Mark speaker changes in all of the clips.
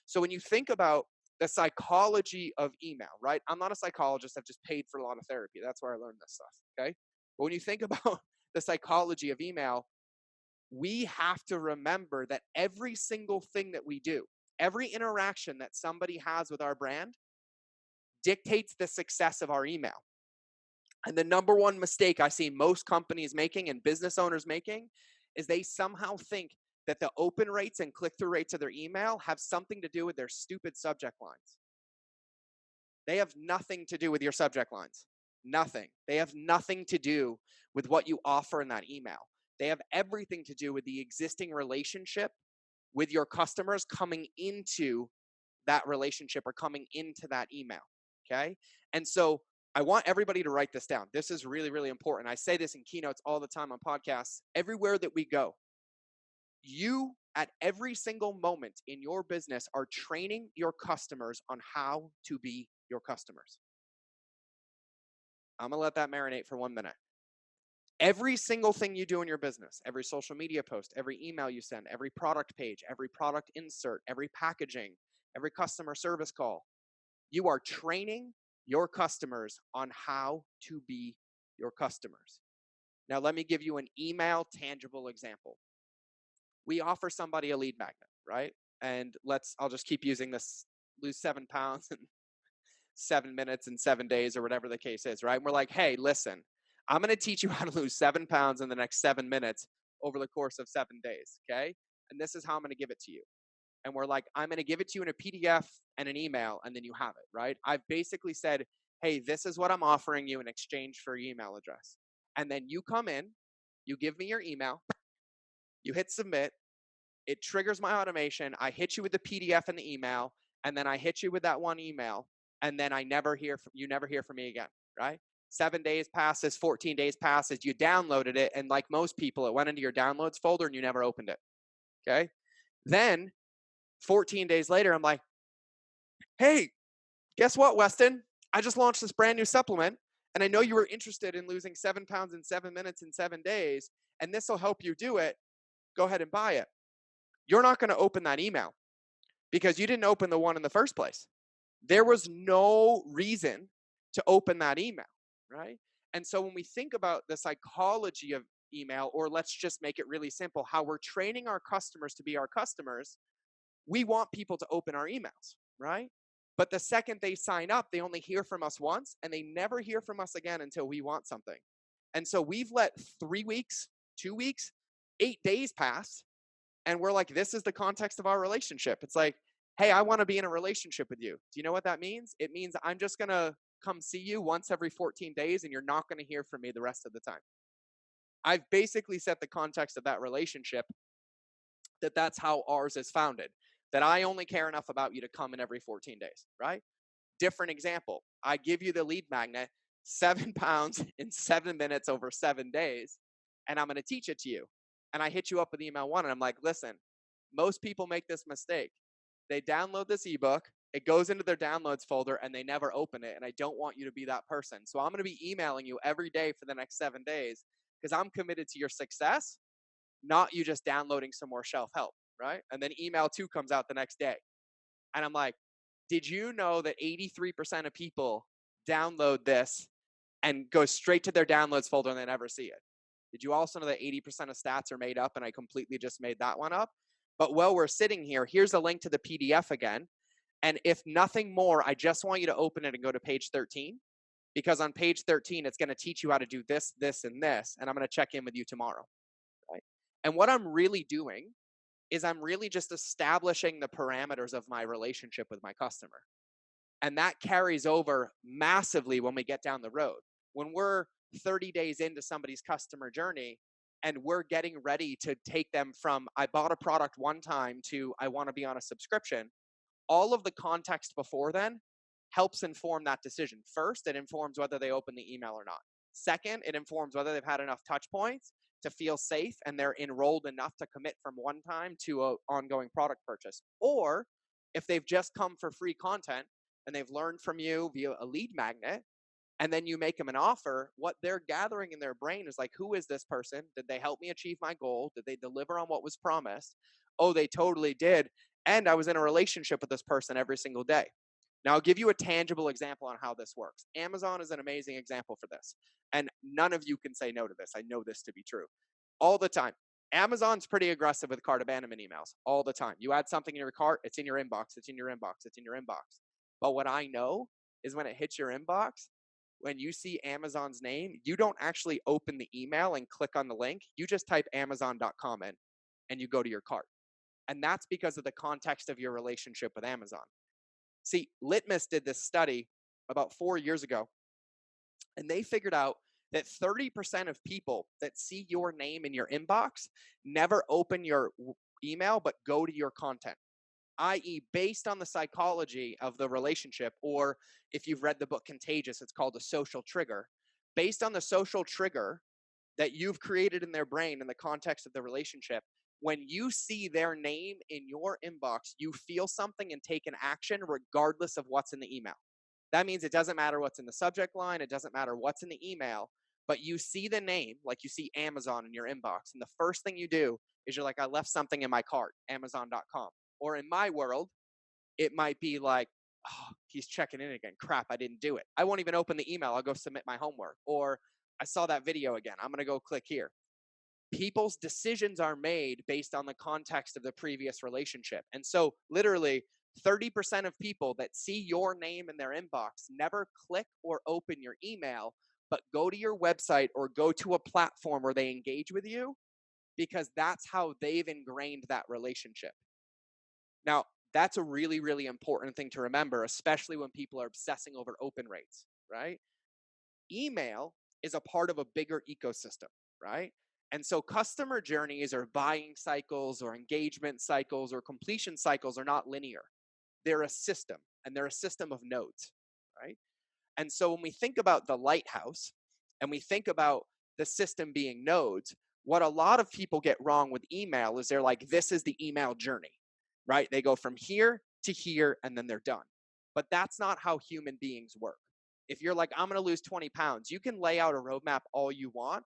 Speaker 1: So when you think about the psychology of email, right? I'm not a psychologist. I've just paid for a lot of therapy. That's where I learned this stuff. Okay. But when you think about the psychology of email, we have to remember that every single thing that we do, every interaction that somebody has with our brand dictates the success of our email. And the number one mistake I see most companies making and business owners making is they somehow think that the open rates and click-through rates of their email have something to do with their stupid subject lines. They have nothing to do with your subject lines. Nothing. They have nothing to do with what you offer in that email. They have everything to do with the existing relationship with your customers coming into that relationship or coming into that email. Okay. And so I want everybody to write this down. This is really, really important. I say this in keynotes all the time on podcasts, everywhere that we go. You, at every single moment in your business, are training your customers on how to be your customers. I'm going to let that marinate for 1 minute. Every single thing you do in your business, every social media post, every email you send, every product page, every product insert, every packaging, every customer service call, you are training your customers on how to be your customers. Now, let me give you an email tangible example. We offer somebody a lead magnet, right? And I'll just keep using this, lose 7 pounds in 7 minutes and 7 days or whatever the case is, right? And we're like, hey, listen, I'm going to teach you how to lose 7 pounds in the next 7 minutes over the course of 7 days, okay? And this is how I'm going to give it to you. And we're like, I'm going to give it to you in a PDF and an email, and then you have it, right? I've basically said, hey, this is what I'm offering you in exchange for your email address. And then you come in, you give me your email, you hit submit, it triggers my automation, I hit you with the PDF and the email, and then I hit you with that one email, and then you never hear from me again, right? 7 days passes, 14 days passes, you downloaded it, and like most people, it went into your downloads folder and you never opened it, okay? Then 14 days later, I'm like, hey, guess what, Weston? I just launched this brand new supplement, and I know you were interested in losing 7 pounds in 7 minutes in 7 days, and this will help you do it. Go ahead and buy it. You're not going to open that email because you didn't open the one in the first place. There was no reason to open that email, right? And so when we think about the psychology of email, or let's just make it really simple, how we're training our customers to be our customers, we want people to open our emails, right? But the second they sign up, they only hear from us once and they never hear from us again until we want something. And so we've let 3 weeks, 2 weeks, 8 days pass. And we're like, this is the context of our relationship. It's like, hey, I want to be in a relationship with you. Do you know what that means? It means I'm just going to come see you once every 14 days and you're not going to hear from me the rest of the time. I've basically set the context of that relationship that's how ours is founded, that I only care enough about you to come in every 14 days, right? Different example. I give you the lead magnet, 7 pounds in 7 minutes over 7 days, and I'm going to teach it to you. And I hit you up with email one, and I'm like, listen, most people make this mistake. They download this ebook, it goes into their downloads folder, and they never open it. And I don't want you to be that person. So I'm going to be emailing you every day for the next 7 days because I'm committed to your success, not you just downloading some more shelf help, right? And then email 2 comes out the next day. And I'm like, did you know that 83% of people download this and go straight to their downloads folder and they never see it? Did you also know that 80% of stats are made up and I completely just made that one up? But while we're sitting here, here's a link to the PDF again. And if nothing more, I just want you to open it and go to page 13, because on page 13, it's going to teach you how to do this, this, and this. And I'm going to check in with you tomorrow, right? And what I'm really doing is I'm really just establishing the parameters of my relationship with my customer. And that carries over massively when we get down the road. When we're 30 days into somebody's customer journey and we're getting ready to take them from I bought a product one time to I want to be on a subscription, all of the context before then helps inform that decision. First, it informs whether they open the email or not. Second, it informs whether they've had enough touch points to feel safe and they're enrolled enough to commit from one time to an ongoing product purchase. Or if they've just come for free content and they've learned from you via a lead magnet, and then you make them an offer, what they're gathering in their brain is like, who is this person? Did they help me achieve my goal? Did they deliver on what was promised? Oh, they totally did. And I was in a relationship with this person every single day. Now, I'll give you a tangible example on how this works. Amazon is an amazing example for this. And none of you can say no to this. I know this to be true. All the time. Amazon's pretty aggressive with cart abandonment emails all the time. You add something in your cart, it's in your inbox, it's in your inbox, it's in your inbox. But what I know is when it hits your inbox, when you see Amazon's name, you don't actually open the email and click on the link. You just type amazon.com in and you go to your cart. And that's because of the context of your relationship with Amazon. See, Litmus did this study about 4 years ago, and they figured out that 30% of people that see your name in your inbox never open your email, but go to your content, i.e., based on the psychology of the relationship, or if you've read the book Contagious, it's called a social trigger. Based on the social trigger that you've created in their brain in the context of the relationship, when you see their name in your inbox, you feel something and take an action regardless of what's in the email. That means it doesn't matter what's in the subject line, it doesn't matter what's in the email, but you see the name, like you see Amazon in your inbox, and the first thing you do is you're like, I left something in my cart, amazon.com. Or in my world, it might be like, oh, he's checking in again. Crap, I didn't do it. I won't even open the email. I'll go submit my homework. Or I saw that video again. I'm going to go click here. People's decisions are made based on the context of the previous relationship. And so literally 30% of people that see your name in their inbox never click or open your email, but go to your website or go to a platform where they engage with you because that's how they've ingrained that relationship. Now, that's a really, really important thing to remember, especially when people are obsessing over open rates, right? Email is a part of a bigger ecosystem, right? And so customer journeys or buying cycles or engagement cycles or completion cycles are not linear. They're a system, and they're a system of nodes, right? And so when we think about the lighthouse and we think about the system being nodes, what a lot of people get wrong with email is they're like, this is the email journey, right? They go from here to here and then they're done. But that's not how human beings work. If you're like, I'm going to lose 20 pounds, you can lay out a roadmap all you want.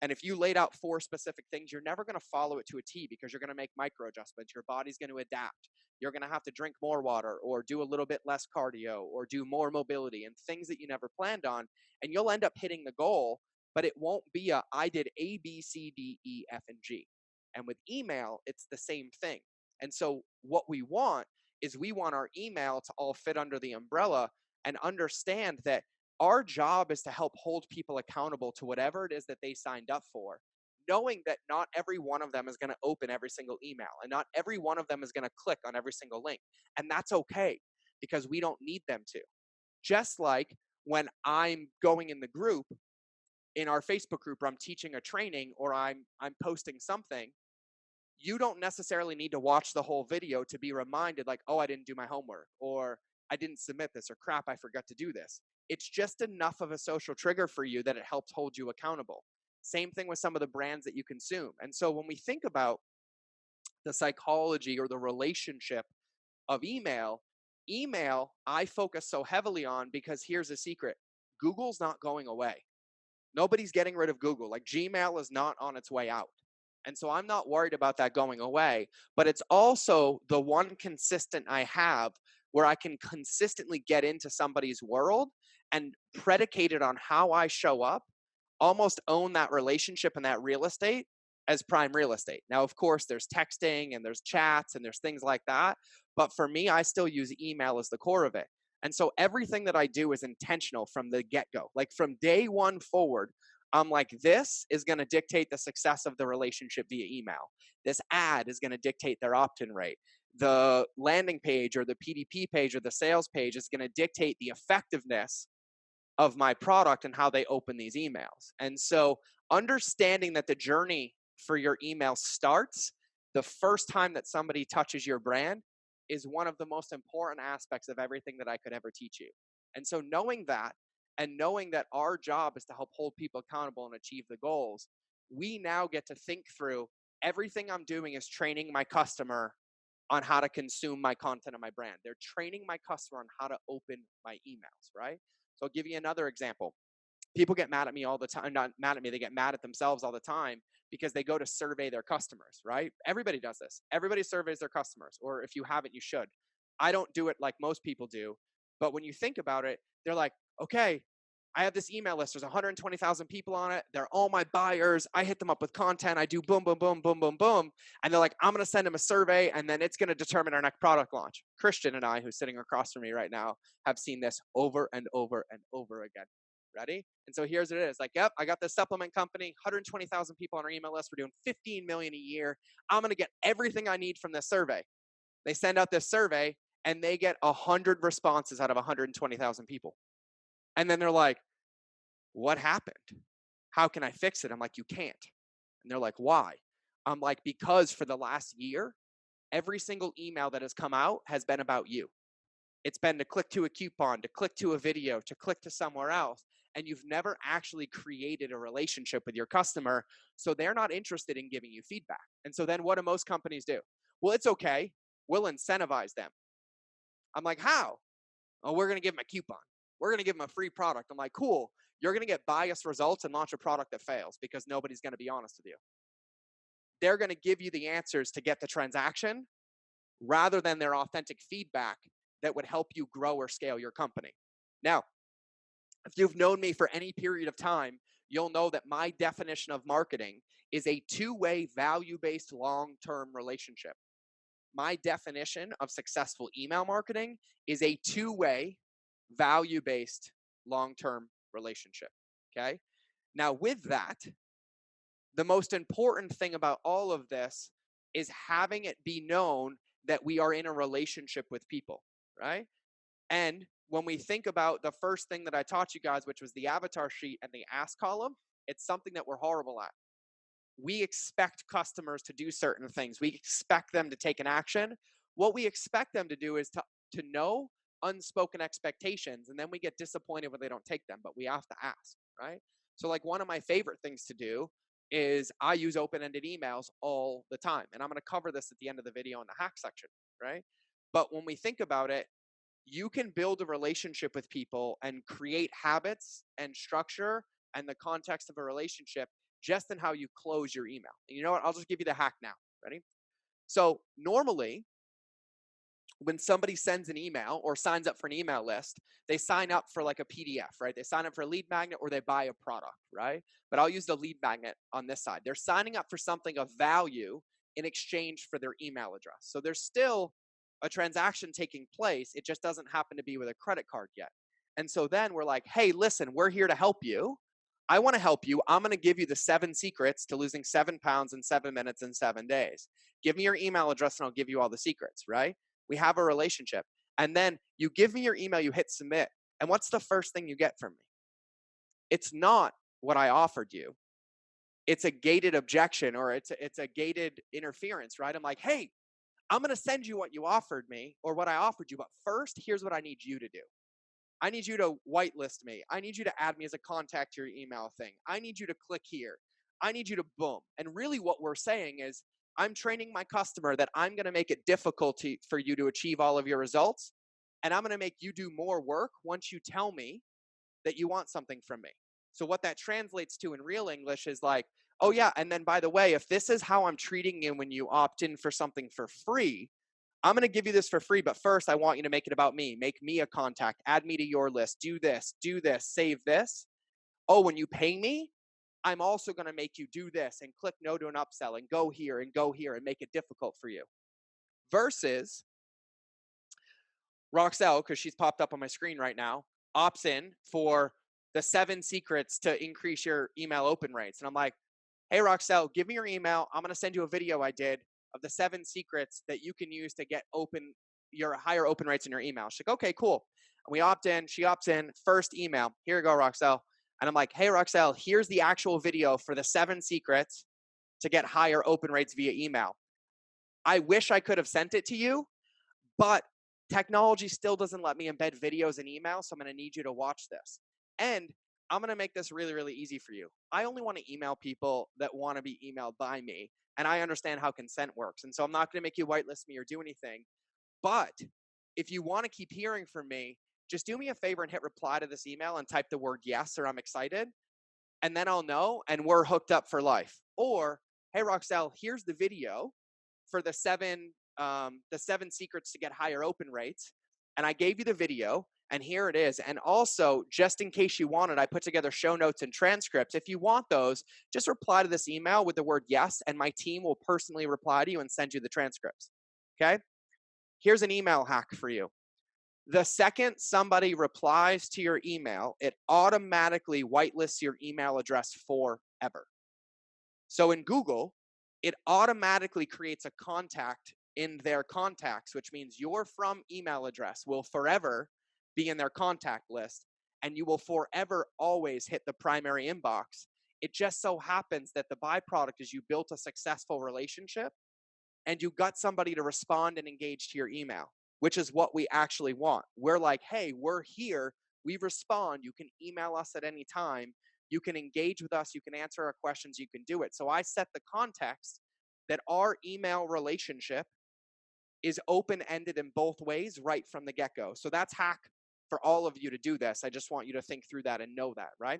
Speaker 1: And if you laid out 4 specific things, you're never going to follow it to a T because you're going to make micro adjustments. Your body's going to adapt. You're going to have to drink more water or do a little bit less cardio or do more mobility and things that you never planned on. And you'll end up hitting the goal, but it won't be I did A, B, C, D, E, F, and G. And with email, it's the same thing. And so what we want is we want our email to all fit under the umbrella and understand that our job is to help hold people accountable to whatever it is that they signed up for, knowing that not every one of them is going to open every single email and not every one of them is going to click on every single link. And that's okay because we don't need them to. Just like when I'm going in the group, in our Facebook group, or I'm teaching a training or I'm posting something, you don't necessarily need to watch the whole video to be reminded like, oh, I didn't do my homework or I didn't submit this or crap, I forgot to do this. It's just enough of a social trigger for you that it helps hold you accountable. Same thing with some of the brands that you consume. And so when we think about the psychology or the relationship of email, I focus so heavily on because here's a secret. Google's not going away. Nobody's getting rid of Google. Like Gmail is not on its way out. And so I'm not worried about that going away, but it's also the one consistent I have where I can consistently get into somebody's world and predicate it on how I show up, almost own that relationship and that real estate as prime real estate. Now, of course, there's texting and there's chats and there's things like that. But for me, I still use email as the core of it. And so everything that I do is intentional from the get-go. Like from day one forward, I'm like, this is going to dictate the success of the relationship via email. This ad is going to dictate their opt-in rate. The landing page or the PDP page or the sales page is going to dictate the effectiveness of my product and how they open these emails. And so understanding that the journey for your email starts the first time that somebody touches your brand is one of the most important aspects of everything that I could ever teach you. And so knowing that and knowing that our job is to help hold people accountable and achieve the goals, we now get to think through everything I'm doing is training my customer on how to consume my content and my brand. They're training my customer on how to open my emails, right? So I'll give you another example. People get mad at me all the time. Not mad at me, they get mad at themselves all the time because they go to survey their customers, right? Everybody does this. Everybody surveys their customers, or if you haven't, you should. I don't do it like most people do, but when you think about it, they're like, okay, I have this email list. There's 120,000 people on it. They're all my buyers. I hit them up with content. I do boom, boom, boom, boom, boom, boom. And they're like, I'm going to send them a survey, and then it's going to determine our next product launch. Christian and I, who's sitting across from me right now, have seen this over and over and over again. Ready? And so here's what it is. Like, yep, I got this supplement company, 120,000 people on our email list. We're doing 15 million a year. I'm going to get everything I need from this survey. They send out this survey, and they get 100 responses out of 120,000 people. And then they're like, what happened? How can I fix it? I'm like, you can't. And they're like, why? I'm like, because for the last year, every single email that has come out has been about you. It's been to click to a coupon, to click to a video, to click to somewhere else. And you've never actually created a relationship with your customer. So they're not interested in giving you feedback. And so then what do most companies do? Well, it's okay. We'll incentivize them. I'm like, how? Oh, we're going to give them a coupon. We're going to give them a free product. I'm like, cool. You're going to get biased results and launch a product that fails because nobody's going to be honest with you. They're going to give you the answers to get the transaction rather than their authentic feedback that would help you grow or scale your company. Now, if you've known me for any period of time, you'll know that my definition of marketing is a two-way, value-based, long-term relationship. My definition of successful email marketing is a two-way, value-based, long-term relationship, okay? Now, with that, the most important thing about all of this is having it be known that we are in a relationship with people, right? And when we think about the first thing that I taught you guys, which was the avatar sheet and the ask column, it's something that we're horrible at. We expect customers to do certain things. We expect them to take an action. What we expect them to do is to know unspoken expectations, and then we get disappointed when they don't take them, but we have to ask, right? So like one of my favorite things to do is I use open-ended emails all the time, and I'm going to cover this at the end of the video in the hack section, right? But when we think about it, you can build a relationship with people and create habits and structure and the context of a relationship just in how you close your email. And you know what? I'll just give you the hack now. Ready? So normally, when somebody sends an email or signs up for an email list, they sign up for like a PDF, right? They sign up for a lead magnet or they buy a product, right? But I'll use the lead magnet on this side. They're signing up for something of value in exchange for their email address. So there's still a transaction taking place. It just doesn't happen to be with a credit card yet. And so then we're like, hey, listen, we're here to help you. I want to help you. I'm going to give you the 7 secrets to losing 7 pounds in 7 minutes in 7 days. Give me your email address and I'll give you all the secrets, right? We have a relationship. And then you give me your email, you hit submit. And what's the first thing you get from me? It's not what I offered you. It's a gated objection or it's a gated interference, right? I'm like, hey, I'm going to send you what you offered me or what I offered you. But first, here's what I need you to do. I need you to whitelist me. I need you to add me as a contact to your email thing. I need you to click here. I need you to boom. And really what we're saying is I'm training my customer that I'm going to make it difficult for you to achieve all of your results. And I'm going to make you do more work once you tell me that you want something from me. So what that translates to in real English is like, oh yeah, and then by the way, if this is how I'm treating you when you opt in for something for free, I'm going to give you this for free, but first I want you to make it about me. Make me a contact, add me to your list, do this, save this. Oh, when you pay me, I'm also going to make you do this and click no to an upsell and go here and make it difficult for you. Versus Roxelle, because she's popped up on my screen right now, opts in for the 7 secrets to increase your email open rates. And I'm like, hey, Roxelle, give me your email. I'm going to send you a video I did of the 7 secrets that you can use to get your higher open rates in your email. She's like, okay, cool. And we opt in. She opts in. First email. Here you go, Roxelle. And I'm like, hey, Roxelle, here's the actual video for the 7 secrets to get higher open rates via email. I wish I could have sent it to you, but technology still doesn't let me embed videos in email, so I'm going to need you to watch this. And I'm going to make this really, really easy for you. I only want to email people that want to be emailed by me, and I understand how consent works. And so I'm not going to make you whitelist me or do anything. But if you want to keep hearing from me, just do me a favor and hit reply to this email and type the word yes or I'm excited. And then I'll know and we're hooked up for life. Or, hey, Roxelle, here's the video for the seven secrets to get higher open rates. And I gave you the video and here it is. And also, just in case you want it, I put together show notes and transcripts. If you want those, just reply to this email with the word yes, and my team will personally reply to you and send you the transcripts. Okay? Here's an email hack for you. The second somebody replies to your email, it automatically whitelists your email address forever. So in Google, it automatically creates a contact in their contacts, which means your from email address will forever be in their contact list, and you will forever always hit the primary inbox. It just so happens that the byproduct is you built a successful relationship and you got somebody to respond and engage to your email, which is what we actually want. We're like, hey, we're here. We respond. You can email us at any time. You can engage with us. You can answer our questions. You can do it. So I set the context that our email relationship is open-ended in both ways right from the get-go. So that's hack for all of you to do this. I just want you to think through that and know that, right?